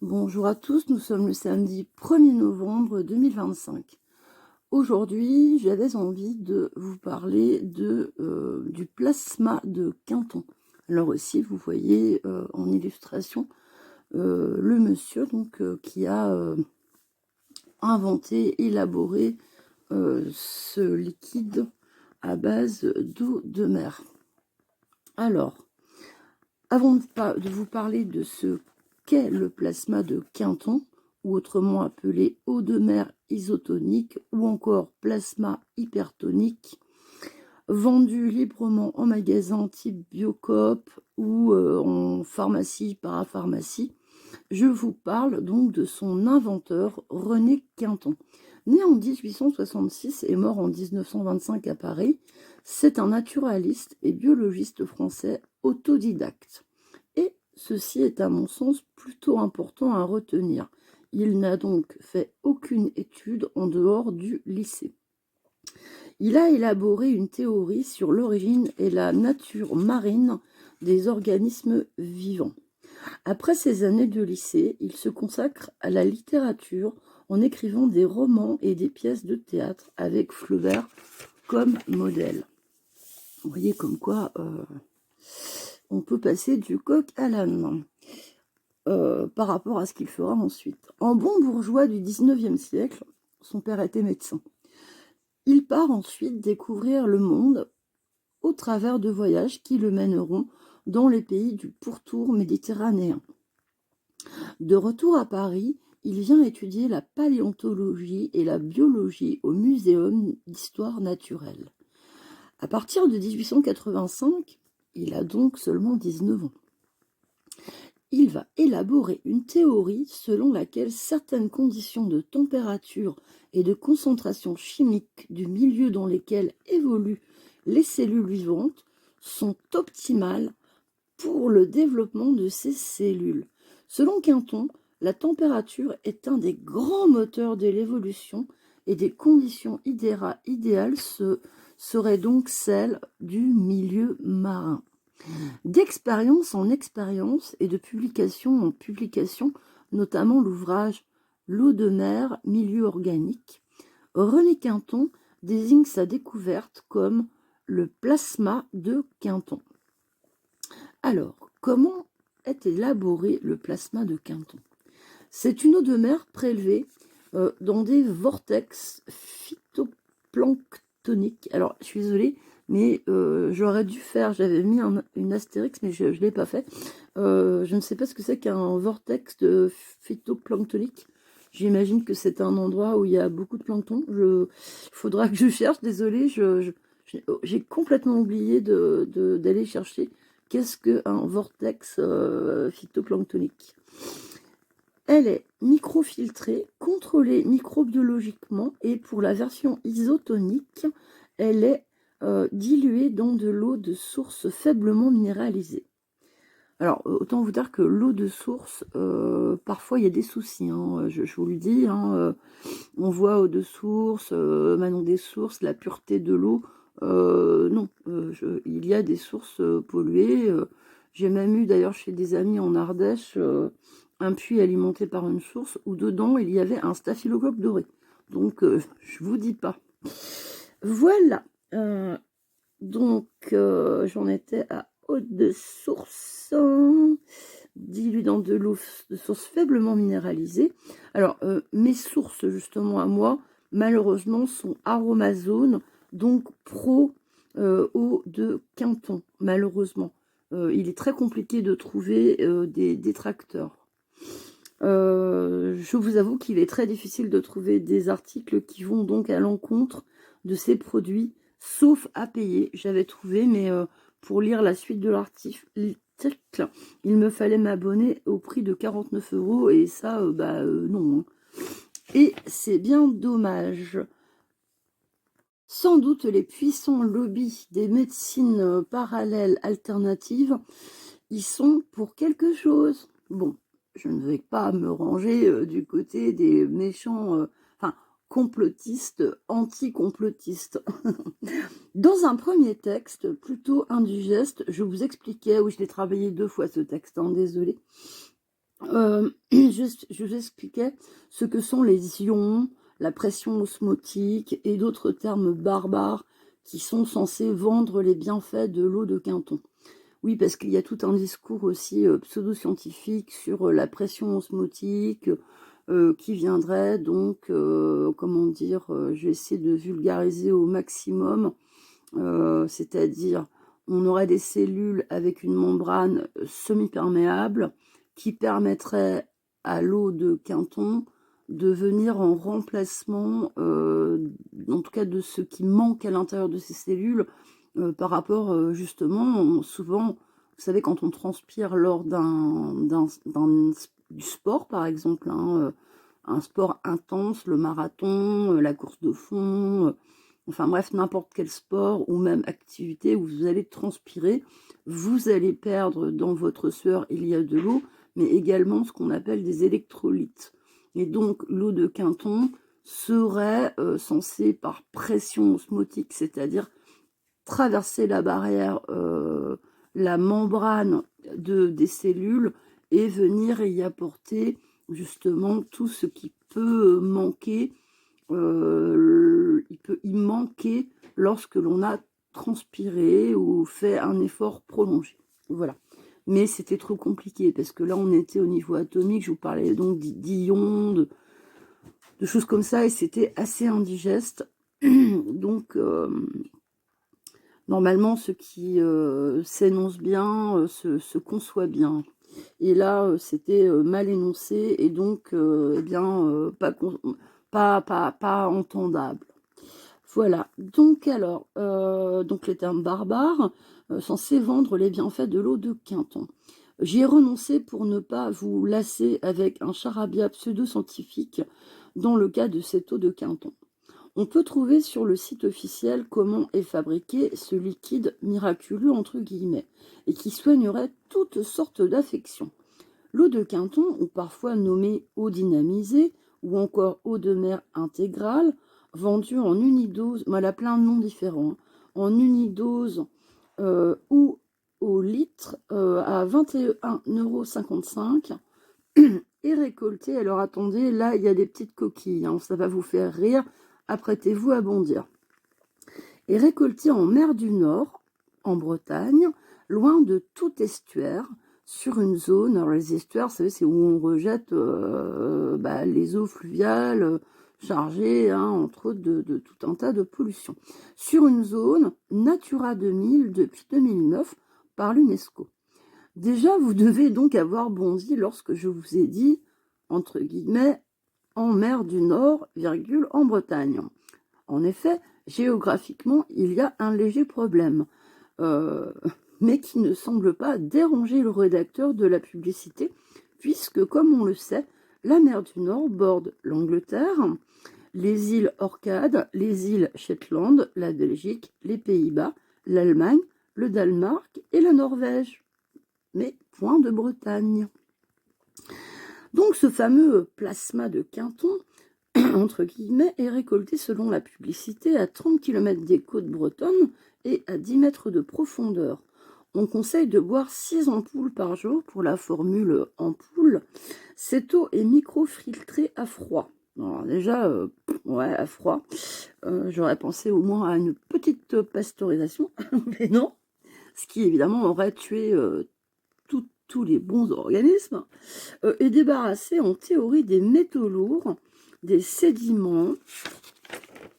Bonjour à tous, nous sommes le samedi 1er novembre 2025. Aujourd'hui, j'avais envie de vous parler du plasma de Quinton. Alors ici, vous voyez en illustration le monsieur qui a inventé, élaboré ce liquide à base d'eau de mer. Alors, avant de vous parler de ce qu'est le plasma de Quinton, ou autrement appelé eau de mer isotonique, ou encore plasma hypertonique, vendu librement en magasin type Biocoop ou en pharmacie, parapharmacie, je vous parle donc de son inventeur, René Quinton. Né en 1866 et mort en 1925 à Paris, c'est un naturaliste et biologiste français autodidacte. Et ceci est à mon sens plutôt important à retenir. Il n'a donc fait aucune étude en dehors du lycée. Il a élaboré une théorie sur l'origine et la nature marine des organismes vivants. Après ces années de lycée, il se consacre à la littérature en écrivant des romans et des pièces de théâtre avec Flaubert comme modèle. Vous voyez comme quoi on peut passer du coq à l'âne par rapport à ce qu'il fera ensuite. En bon bourgeois du 19e siècle, son père était médecin. Il part ensuite découvrir le monde au travers de voyages qui le mèneront dans les pays du pourtour méditerranéen. De retour à Paris, il vient étudier la paléontologie et la biologie au Muséum d'histoire naturelle. À partir de 1885, il a donc seulement 19 ans. Il va élaborer une théorie selon laquelle certaines conditions de température et de concentration chimique du milieu dans lesquels évoluent les cellules vivantes sont optimales pour le développement de ces cellules. Selon Quinton, la température est un des grands moteurs de l'évolution et des conditions idéales seraient donc celles du milieu marin. D'expérience en expérience et de publication en publication, notamment l'ouvrage L'eau de mer, milieu organique, René Quinton désigne sa découverte comme le plasma de Quinton. Alors, comment est élaboré le plasma de Quinton? C'est une eau de mer prélevée dans des vortex phytoplanctoniques. Alors, je suis désolée, mais j'aurais dû faire, j'avais mis une astérix, mais je ne l'ai pas fait. Je ne sais pas ce que c'est qu'un vortex de phytoplanctonique. J'imagine que c'est un endroit où il y a beaucoup de plancton. Il faudra que je cherche, désolée, j'ai complètement oublié d'aller chercher qu'est-ce qu'un vortex phytoplanctonique. Elle est microfiltrée, contrôlée microbiologiquement et pour la version isotonique, elle est diluée dans de l'eau de source faiblement minéralisée. Alors, autant vous dire que l'eau de source, parfois il y a des soucis, hein, je vous le dis, hein, on voit eau de source, Manon des sources, la pureté de l'eau, non, il y a des sources polluées. J'ai même eu d'ailleurs chez des amis en Ardèche un puits alimenté par une source où dedans il y avait un staphylocoque doré. Donc je vous dis pas. Voilà. J'en étais à eau de source diluée dans de l'eau de source faiblement minéralisée. Alors mes sources justement à moi, malheureusement, sont Aromazone, donc pro eau de Quinton, malheureusement. Il est très compliqué de trouver des détracteurs. Je vous avoue qu'il est très difficile de trouver des articles qui vont donc à l'encontre de ces produits, sauf à payer. J'avais trouvé, mais pour lire la suite de l'article, il me fallait m'abonner au prix de 49 € et ça, non. Hein. Et c'est bien dommage. Sans doute les puissants lobbies des médecines parallèles alternatives y sont pour quelque chose. Bon, je ne vais pas me ranger du côté des méchants, complotistes, anti-complotistes. Dans un premier texte, plutôt indigeste, je vous expliquais, oui, je l'ai travaillé 2 fois ce texte, désolé. Je vous expliquais ce que sont les ions, la pression osmotique et d'autres termes barbares qui sont censés vendre les bienfaits de l'eau de Quinton. Oui, parce qu'il y a tout un discours aussi pseudo-scientifique sur la pression osmotique qui viendrait donc, comment dire, je vais essayer de vulgariser au maximum, c'est-à-dire on aurait des cellules avec une membrane semi-perméable qui permettrait à l'eau de Quinton de venir en remplacement, en tout cas de ce qui manque à l'intérieur de ces cellules, par rapport justement, souvent, vous savez, quand on transpire lors du sport, par exemple, hein, un sport intense, le marathon, la course de fond, enfin bref, n'importe quel sport ou même activité où vous allez transpirer, vous allez perdre dans votre sueur, il y a de l'eau, mais également ce qu'on appelle des électrolytes. Et donc l'eau de Quinton serait censée, par pression osmotique, c'est-à-dire traverser la barrière, la membrane des cellules et venir y apporter justement tout ce qui peut manquer, il peut y manquer lorsque l'on a transpiré ou fait un effort prolongé. Voilà. Mais c'était trop compliqué parce que là on était au niveau atomique, je vous parlais donc d'ions, de choses comme ça, et c'était assez indigeste. Donc normalement ce qui s'énonce bien se conçoit bien. Et là c'était mal énoncé et donc eh bien pas entendable. Voilà, donc alors, donc les termes barbares, censés vendre les bienfaits de l'eau de Quinton. J'y ai renoncé pour ne pas vous lasser avec un charabia pseudo-scientifique dans le cas de cette eau de Quinton. On peut trouver sur le site officiel comment est fabriqué ce liquide miraculeux entre guillemets, et qui soignerait toutes sortes d'affections. L'eau de Quinton, ou parfois nommée eau dynamisée, ou encore eau de mer intégrale, vendue en unidose, elle a plein de noms différents, hein, en unidose ou au litre à 21,55 € et récoltée, alors attendez, là il y a des petites coquilles, hein, ça va vous faire rire, apprêtez-vous à bondir. Et récoltée en mer du Nord, en Bretagne, loin de tout estuaire, sur une zone, alors les estuaires, vous savez, c'est où on rejette les eaux fluviales chargées, hein, entre autres, de tout un tas de pollutions. Sur une zone Natura 2000 depuis 2009 par l'UNESCO. Déjà, vous devez donc avoir bondi lorsque je vous ai dit, entre guillemets, en mer du Nord, virgule, en Bretagne. En effet, géographiquement, il y a un léger problème. Mais qui ne semble pas déranger le rédacteur de la publicité, puisque, comme on le sait, la mer du Nord borde l'Angleterre, les îles Orcades, les îles Shetland, la Belgique, les Pays-Bas, l'Allemagne, le Danemark et la Norvège. Mais point de Bretagne. Donc ce fameux plasma de Quinton, entre guillemets, est récolté selon la publicité à 30 km des côtes bretonnes et à 10 mètres de profondeur. On conseille de boire 6 ampoules par jour pour la formule ampoule. Cette eau est microfiltrée à froid. Alors déjà, ouais, à froid. J'aurais pensé au moins à une petite pasteurisation, mais non. Ce qui évidemment aurait tué tous les bons organismes. Et débarrassé en théorie des métaux lourds, des sédiments.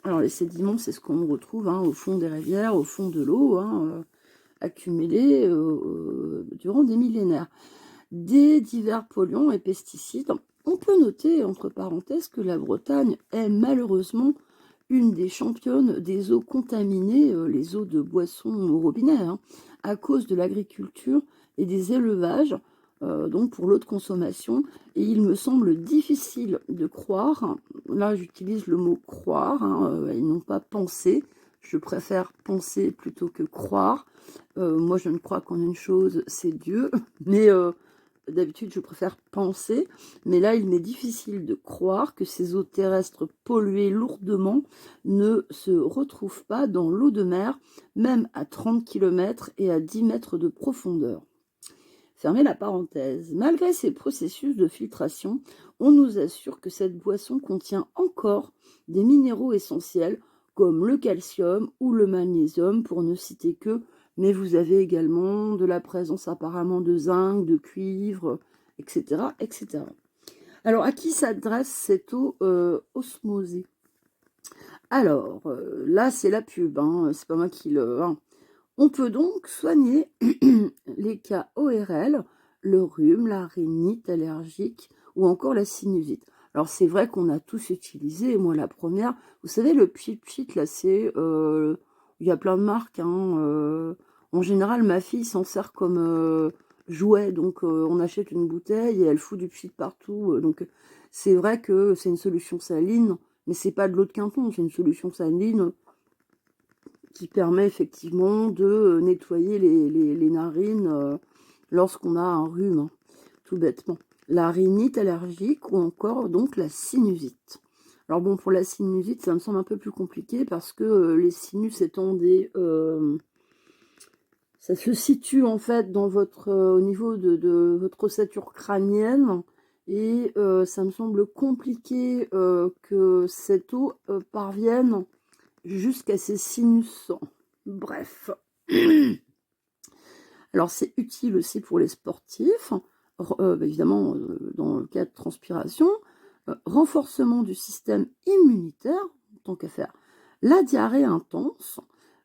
Alors les sédiments, c'est ce qu'on retrouve au fond des rivières, au fond de l'eau, accumulés durant des millénaires. Des divers polluants et pesticides. On peut noter, entre parenthèses, que la Bretagne est malheureusement une des championnes des eaux contaminées, les eaux de boissons au robinet, à cause de l'agriculture et des élevages, donc pour l'eau de consommation. Et il me semble difficile de croire, là j'utilise le mot croire, et non pas penser, je préfère penser plutôt que croire. Moi je ne crois qu'en une chose, c'est Dieu, mais d'habitude je préfère penser, mais là il m'est difficile de croire que ces eaux terrestres polluées lourdement ne se retrouvent pas dans l'eau de mer, même à 30 km et à 10 mètres de profondeur. Fermez la parenthèse. Malgré ces processus de filtration, on nous assure que cette boisson contient encore des minéraux essentiels comme le calcium ou le magnésium, pour ne citer que, mais vous avez également de la présence apparemment de zinc, de cuivre, etc. etc. Alors, à qui s'adresse cette eau osmosée? Alors, là, c'est la pub, hein, c'est pas moi qui le... hein. On peut donc soigner les cas ORL, le rhume, la rhinite allergique ou encore la sinusite. Alors, c'est vrai qu'on a tous utilisé, moi la première, vous savez, le pchit-pchit, là, c'est... il y a plein de marques, hein, en général, ma fille s'en sert comme jouet, donc on achète une bouteille et elle fout du pchit partout, donc c'est vrai que c'est une solution saline, mais c'est pas de l'eau de Quinton, c'est une solution saline qui permet effectivement de nettoyer les narines lorsqu'on a un rhume, hein, tout bêtement. La rhinite allergique ou encore donc la sinusite. Alors bon, pour la sinusite, ça me semble un peu plus compliqué parce que les sinus étant des... ça se situe en fait dans votre, au niveau de votre ossature crânienne et ça me semble compliqué que cette eau parvienne jusqu'à ces sinus. Bref. Alors, c'est utile aussi pour les sportifs, évidemment, dans le cas de transpiration, renforcement du système immunitaire, tant qu'à faire, la diarrhée intense,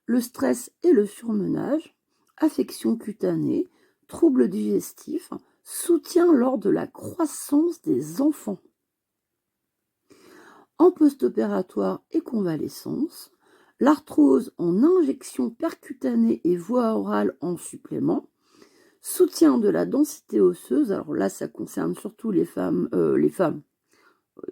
le stress et le surmenage, affections cutanées, troubles digestifs, soutien lors de la croissance des enfants. En post-opératoire et convalescence, l'arthrose en injection percutanée et voie orale en supplément, soutien de la densité osseuse, alors là ça concerne surtout les femmes,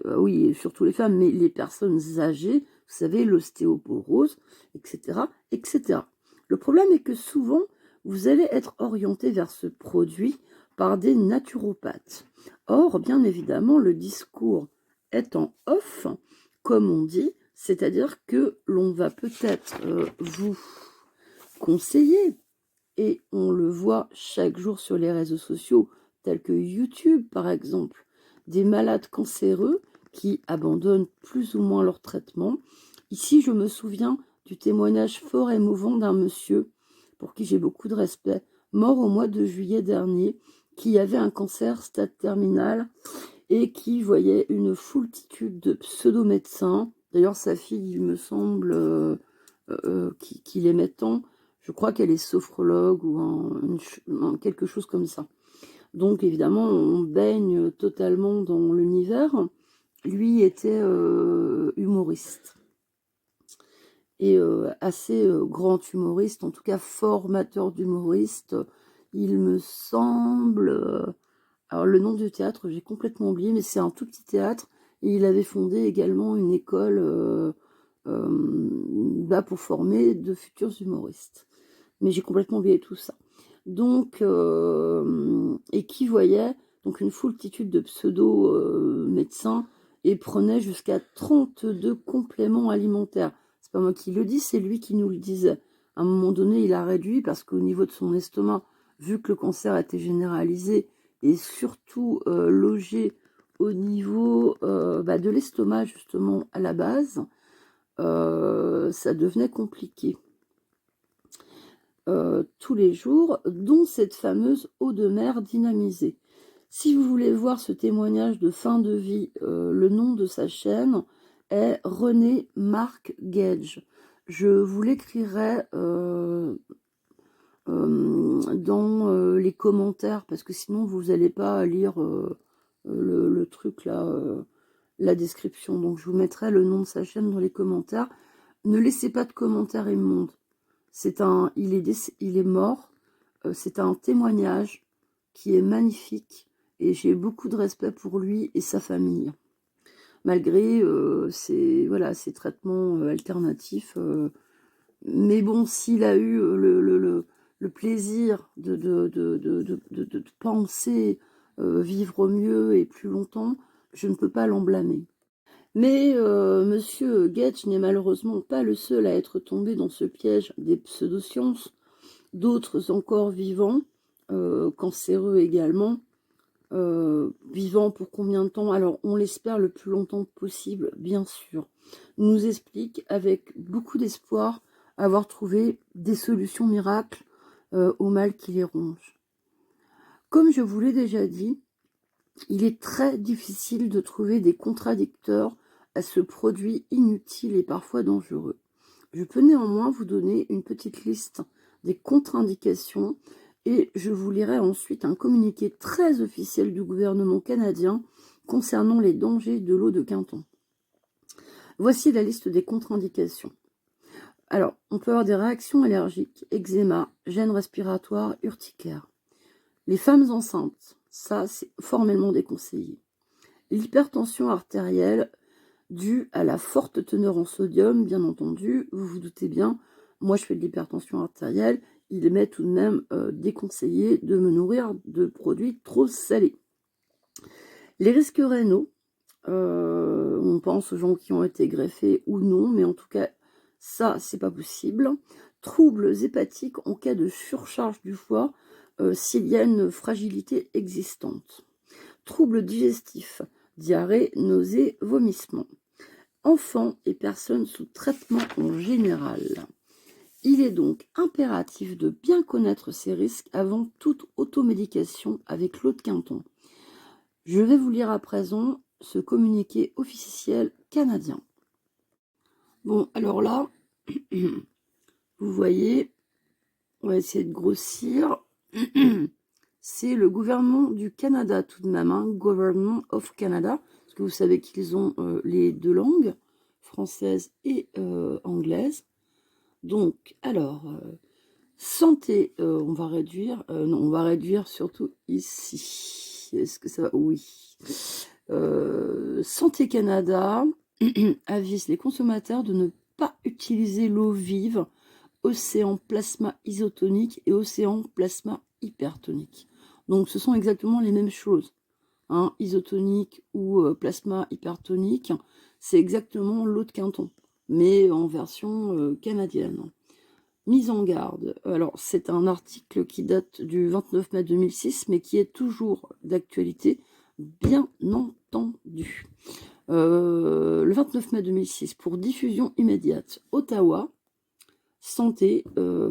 oui, surtout les femmes, mais les personnes âgées, vous savez, l'ostéoporose, etc., etc. Le problème est que souvent, vous allez être orienté vers ce produit par des naturopathes. Or, bien évidemment, le discours est en off, comme on dit, c'est-à-dire que l'on va peut-être vous conseiller, et on le voit chaque jour sur les réseaux sociaux, tels que YouTube par exemple, des malades cancéreux qui abandonnent plus ou moins leur traitement. Ici, je me souviens du témoignage fort émouvant d'un monsieur, pour qui j'ai beaucoup de respect, mort au mois de juillet dernier, qui avait un cancer stade terminal et qui voyait une foultitude de pseudo-médecins. D'ailleurs, sa fille, il me semble, qu'il aimait tant, je crois qu'elle est sophrologue ou quelque chose comme ça. Donc, évidemment, on baigne totalement dans l'univers. Lui était humoriste. Et assez grand humoriste, en tout cas formateur d'humoristes. Il me semble... alors, le nom du théâtre, j'ai complètement oublié, mais c'est un tout petit théâtre. Et il avait fondé également une école pour former de futurs humoristes. Mais j'ai complètement oublié tout ça. Donc, et qui voyait donc une foultitude de pseudo-médecins et prenait jusqu'à 32 compléments alimentaires. C'est pas moi qui le dis, c'est lui qui nous le disait. À un moment donné, il a réduit parce qu'au niveau de son estomac, vu que le cancer était généralisé et surtout logé au niveau de l'estomac justement à la base, ça devenait compliqué. Tous les jours, dont cette fameuse eau de mer dynamisée. Si vous voulez voir ce témoignage de fin de vie, le nom de sa chaîne est René Marc Gage. Je vous l'écrirai dans les commentaires, parce que sinon vous n'allez pas lire le truc là, la description. Donc je vous mettrai le nom de sa chaîne dans les commentaires. Ne laissez pas de commentaires immondes. Il est mort. C'est un témoignage qui est magnifique et j'ai beaucoup de respect pour lui et sa famille. Malgré ces traitements alternatifs. Mais bon, s'il a eu le plaisir de penser vivre mieux et plus longtemps, je ne peux pas l'en blâmer. Mais Monsieur Gage n'est malheureusement pas le seul à être tombé dans ce piège des pseudosciences. D'autres encore vivants cancéreux également. Vivant pour combien de temps? Alors, on l'espère le plus longtemps possible, bien sûr. Nous explique avec beaucoup d'espoir avoir trouvé des solutions miracles au mal qui les ronge. Comme je vous l'ai déjà dit, il est très difficile de trouver des contradicteurs à ce produit inutile et parfois dangereux. Je peux néanmoins vous donner une petite liste des contre-indications et je vous lirai ensuite un communiqué très officiel du gouvernement canadien concernant les dangers de l'eau de Quinton. Voici la liste des contre-indications. Alors, on peut avoir des réactions allergiques, eczéma, gêne respiratoire, urticaire. Les femmes enceintes, ça c'est formellement déconseillé. L'hypertension artérielle due à la forte teneur en sodium, bien entendu, vous vous doutez bien, moi je fais de l'hypertension artérielle, il m'est tout de même déconseillé de me nourrir de produits trop salés. Les risques rénaux, on pense aux gens qui ont été greffés ou non, mais en tout cas, ça, c'est pas possible. Troubles hépatiques en cas de surcharge du foie, s'il y a une fragilité existante. Troubles digestifs, diarrhée, nausées, vomissements. Enfants et personnes sous traitement en général. Il est donc impératif de bien connaître ces risques avant toute automédication avec l'eau de Quinton. Je vais vous lire à présent ce communiqué officiel canadien. Bon, alors là, vous voyez, on va essayer de grossir. C'est le gouvernement du Canada tout de même, hein, Government of Canada, parce que vous savez qu'ils ont les deux langues, française et anglaise. Donc, alors, santé, on va réduire, non, on va réduire surtout ici. Est-ce que ça va? Oui. Santé Canada avise les consommateurs de ne pas utiliser l'eau vive, océan plasma isotonique et océan plasma hypertonique. Donc, ce sont exactement les mêmes choses. Hein, isotonique ou plasma hypertonique, c'est exactement l'eau de Quinton, mais en version canadienne. Mise en garde. Alors, c'est un article qui date du 29 mai 2006, mais qui est toujours d'actualité, bien entendu. Le 29 mai 2006, pour diffusion immédiate, Ottawa, Santé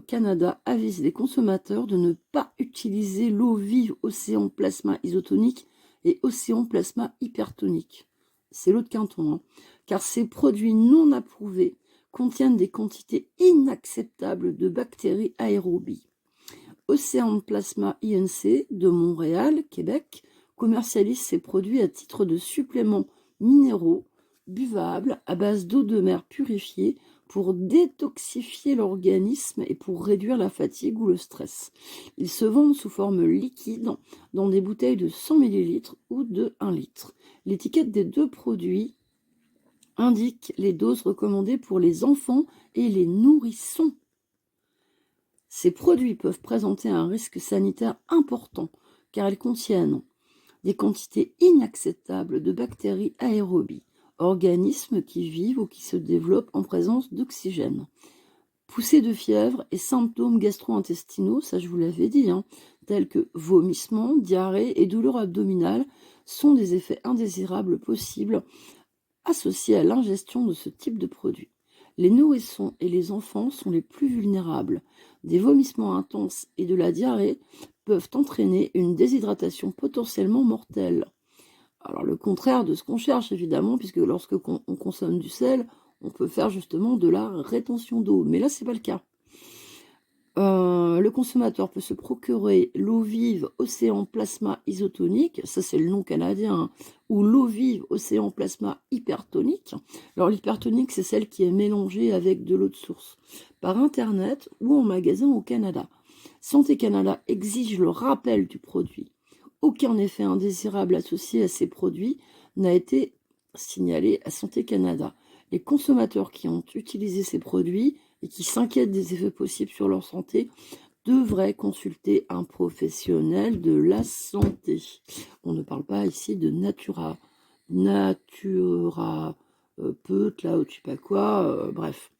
Canada avise les consommateurs de ne pas utiliser l'eau vive océan plasma isotonique et océan plasma hypertonique. C'est l'eau de Quinton, hein, car ces produits non approuvés contiennent des quantités inacceptables de bactéries aérobies. Océan Plasma INC de Montréal, Québec, commercialise ces produits à titre de suppléments minéraux buvables à base d'eau de mer purifiée pour détoxifier l'organisme et pour réduire la fatigue ou le stress. Ils se vendent sous forme liquide dans des bouteilles de 100 ml ou de 1 litre. L'étiquette des deux produits indique les doses recommandées pour les enfants et les nourrissons. Ces produits peuvent présenter un risque sanitaire important car ils contiennent des quantités inacceptables de bactéries aérobies, organismes qui vivent ou qui se développent en présence d'oxygène. Poussées de fièvre et symptômes gastro-intestinaux, ça je vous l'avais dit, hein, tels que vomissements, diarrhée et douleurs abdominales, sont des effets indésirables possibles associés à l'ingestion de ce type de produit. Les nourrissons et les enfants sont les plus vulnérables. Des vomissements intenses et de la diarrhée peuvent entraîner une déshydratation potentiellement mortelle. Alors le contraire de ce qu'on cherche évidemment, puisque lorsque on consomme du sel, on peut faire justement de la rétention d'eau. Mais là, c'est pas le cas. Le consommateur peut se procurer l'eau vive océan plasma isotonique, ça c'est le nom canadien, hein, ou l'eau vive océan plasma hypertonique. Alors l'hypertonique, c'est celle qui est mélangée avec de l'eau de source, par internet ou en magasin au Canada. Santé Canada exige le rappel du produit. Aucun effet indésirable associé à ces produits n'a été signalé à Santé Canada. Les consommateurs qui ont utilisé ces produits et qui s'inquiètent des effets possibles sur leur santé devraient consulter un professionnel de la santé. On ne parle pas ici de naturapeute, là, ou je sais pas quoi, bref.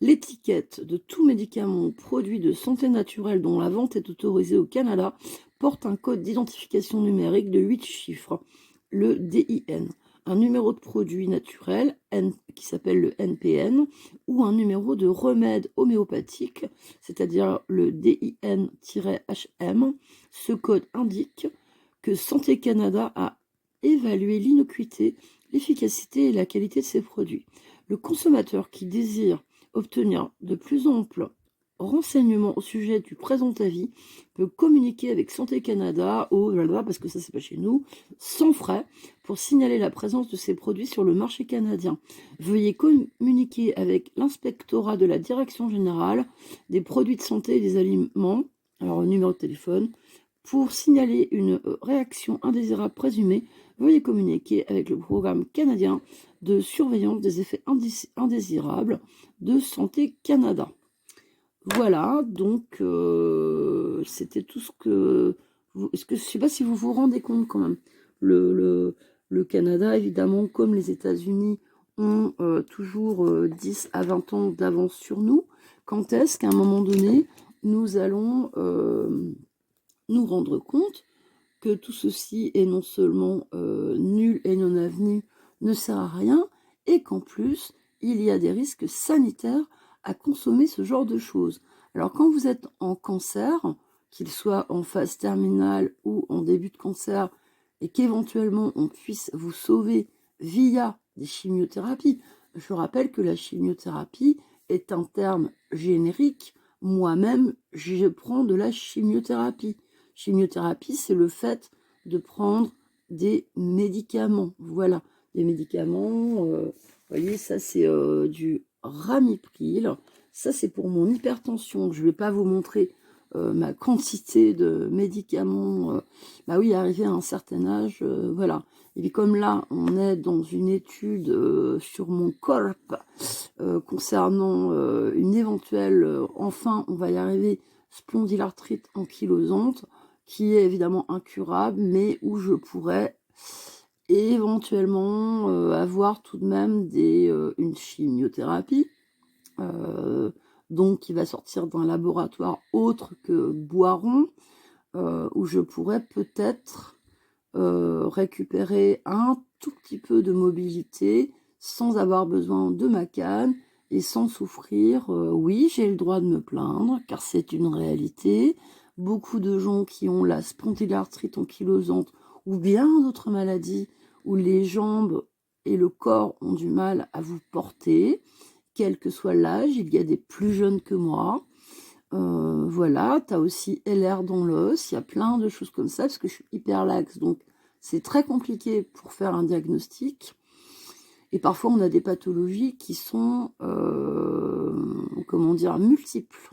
L'étiquette de tout médicament ou produit de santé naturelle dont la vente est autorisée au Canada porte un code d'identification numérique de 8 chiffres, le DIN, un numéro de produit naturel qui s'appelle le NPN, ou un numéro de remède homéopathique, c'est-à-dire le DIN-HM. Ce code indique que Santé Canada a évalué l'innocuité, l'efficacité et la qualité de ces produits. Le consommateur qui désire obtenir de plus amples renseignements au sujet du présent avis peut communiquer avec Santé Canada parce que ça c'est pas chez nous, sans frais, pour signaler la présence de ces produits sur le marché canadien. Veuillez communiquer avec l'inspectorat de la Direction générale des produits de santé et des aliments, alors numéro de téléphone, pour signaler une réaction indésirable présumée. Veuillez communiquer avec le programme canadien de surveillance des effets indésirables de Santé Canada. Voilà, donc c'était tout ce que... je ne sais pas si vous vous rendez compte quand même. Le Canada, évidemment, comme les États-Unis, ont toujours 10 à 20 ans d'avance sur nous. Quand est-ce qu'à un moment donné, nous allons nous rendre compte que tout ceci est non seulement nul et non avenu, ne sert à rien, et qu'en plus, il y a des risques sanitaires à consommer ce genre de choses. Alors quand vous êtes en cancer, qu'il soit en phase terminale ou en début de cancer, et qu'éventuellement on puisse vous sauver via des chimiothérapies, je rappelle que la chimiothérapie est un terme générique. Moi-même, je prends de la chimiothérapie. Chimiothérapie, c'est le fait de prendre des médicaments. Voilà, des médicaments, vous voyez, ça c'est du Ramipril. Ça c'est pour mon hypertension. Je ne vais pas vous montrer ma quantité de médicaments. Bah oui, arrivé à un certain âge, voilà. Et puis comme là, on est dans une étude sur mon corps concernant une éventuelle, enfin on va y arriver, spondylarthrite ankylosante, qui est évidemment incurable, mais où je pourrais éventuellement avoir tout de même une chimiothérapie, donc qui va sortir d'un laboratoire autre que Boiron, où je pourrais peut-être récupérer un tout petit peu de mobilité sans avoir besoin de ma canne et sans souffrir. Oui, j'ai le droit de me plaindre, car c'est une réalité. Beaucoup de gens qui ont la spondylarthrite ankylosante ou bien d'autres maladies où les jambes et le corps ont du mal à vous porter, quel que soit l'âge. Il y a des plus jeunes que moi. Voilà, tu as aussi LR dans l'os, il y a plein de choses comme ça, parce que je suis hyper laxe, donc c'est très compliqué pour faire un diagnostic. Et parfois, on a des pathologies qui sont, comment dire, multiples.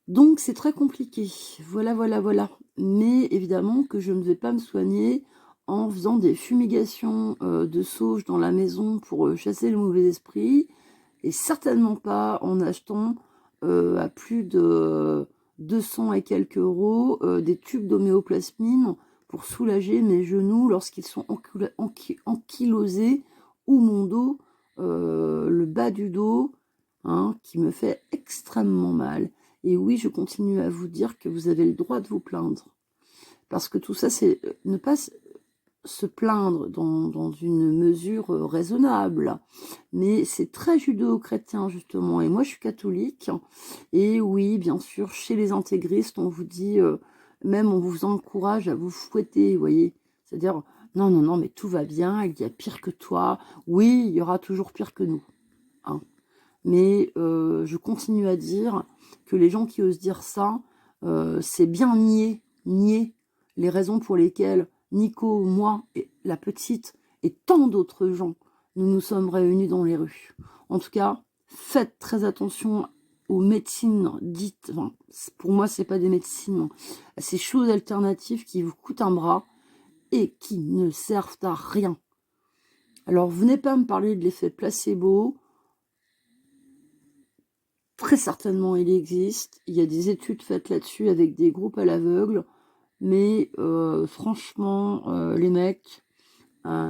Donc, c'est très compliqué. Voilà, voilà, voilà. Mais évidemment que je ne vais pas me soigner en faisant des fumigations de sauge dans la maison pour chasser le mauvais esprit, et certainement pas en achetant à plus de 200 et quelques euros des tubes d'homéoplasmine pour soulager mes genoux lorsqu'ils sont ankylosés, ou mon dos, le bas du dos, hein, qui me fait extrêmement mal. Et oui, je continue à vous dire que vous avez le droit de vous plaindre. Parce que tout ça, c'est ne pas se plaindre dans une mesure raisonnable. Mais c'est très judéo-chrétien, justement. Et moi, je suis catholique. Et oui, bien sûr, chez les intégristes, on vous dit, même on vous encourage à vous fouetter, vous voyez. C'est-à-dire, non, non, non, mais tout va bien, il y a pire que toi. Oui, il y aura toujours pire que nous. Hein. Mais je continue à dire que les gens qui osent dire ça, c'est bien nier les raisons pour lesquelles Nico, moi, et la petite, et tant d'autres gens, nous nous sommes réunis dans les rues. En tout cas, faites très attention aux médecines dites, enfin, pour moi, c'est pas des médecines, à ces choses alternatives qui vous coûtent un bras et qui ne servent à rien. Alors, venez pas me parler de l'effet placebo. Très certainement, il existe. Il y a des études faites là-dessus avec des groupes à l'aveugle. Mais franchement, les mecs,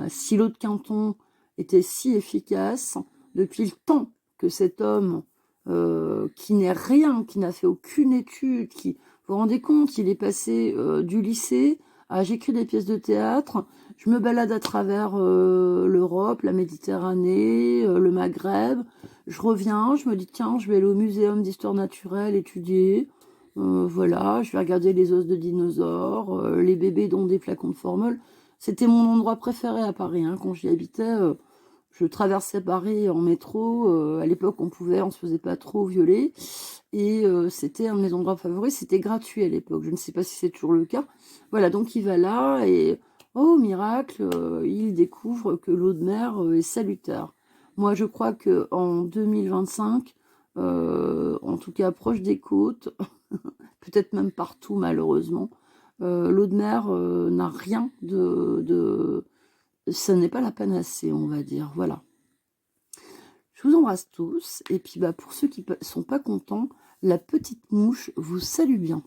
si l'eau de Quinton était si efficace, depuis le temps que cet homme qui n'est rien, qui n'a fait aucune étude, qui, vous vous rendez compte, il est passé du lycée à j'écris des pièces de théâtre, je me balade à travers l'Europe, la Méditerranée, le Maghreb, je reviens, je me dis tiens, je vais aller au muséum d'histoire naturelle étudier, voilà, je vais regarder les os de dinosaures, les bébés dans des flacons de formol. C'était mon endroit préféré à Paris, hein, quand j'y habitais. Je traversais Paris en métro. À l'époque, on se faisait pas trop violer. Et c'était un de mes endroits favoris. C'était gratuit à l'époque. Je ne sais pas si c'est toujours le cas. Voilà, donc il va là et, oh miracle, il découvre que l'eau de mer est salutaire. Moi, je crois que en 2025, en tout cas proche des côtes, peut-être même partout malheureusement, l'eau de mer n'a rien ça n'est pas la panacée, on va dire. Voilà. Je vous embrasse tous. Et puis, bah, pour ceux qui ne sont pas contents, la petite mouche vous salue bien.